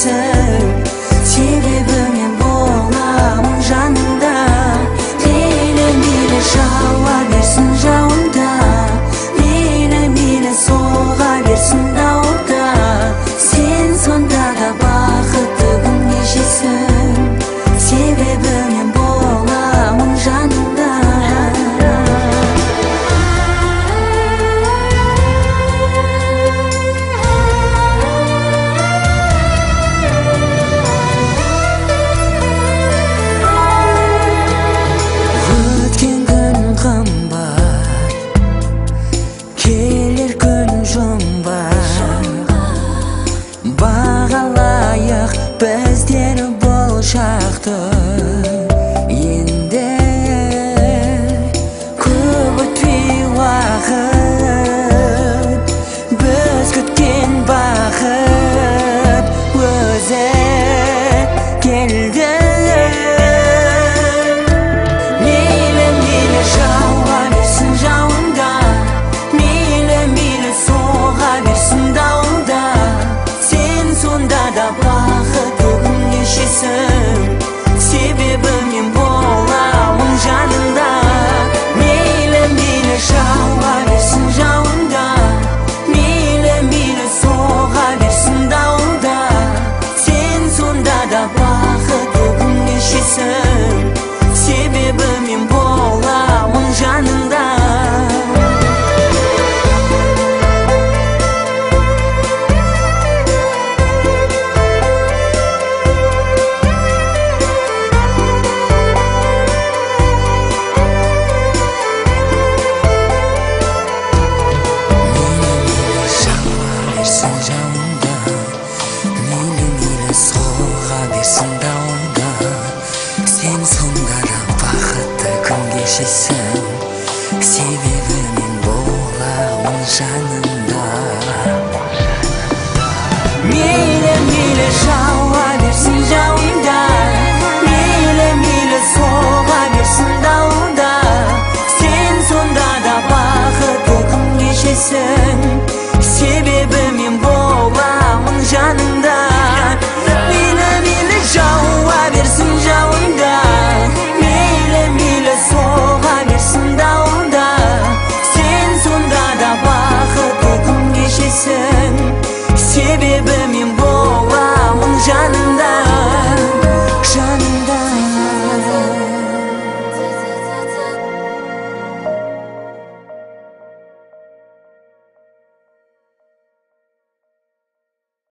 geçesin. Sebebi men bolamın janında. Mile şava versin jağında. Mile soğa versin dağda. Sen sonda da bakıtlı gün geçesin. Sebebi men bolamın janında. Ötken gün qımbar, keler gün жұмбар. Бағалайық біздер болашақты. Енді көп өтпей уақыт, біз күткен бақыт өзі келді. Мейлі жауа берсін жауында. Мейлі соға берсін дауылда. Сен сонда да бақытты күн кешесің. Себебі мен боламын жанында. Мейлі жауа берсін жауында. Мейлі соға берсін дауылда. Сен сонда да бақытты күн кешесің. Себебі мен боламын жанында. Берсін жауында. Мейлі соға берсін дауылда. Сен сонда да бақытты күн кешесің. Себебі мен боламын жанында. Мейлі жауа берсін жауында. Мейлі соға берсін дауылда. Сен сонда да бақытты күн кешесің.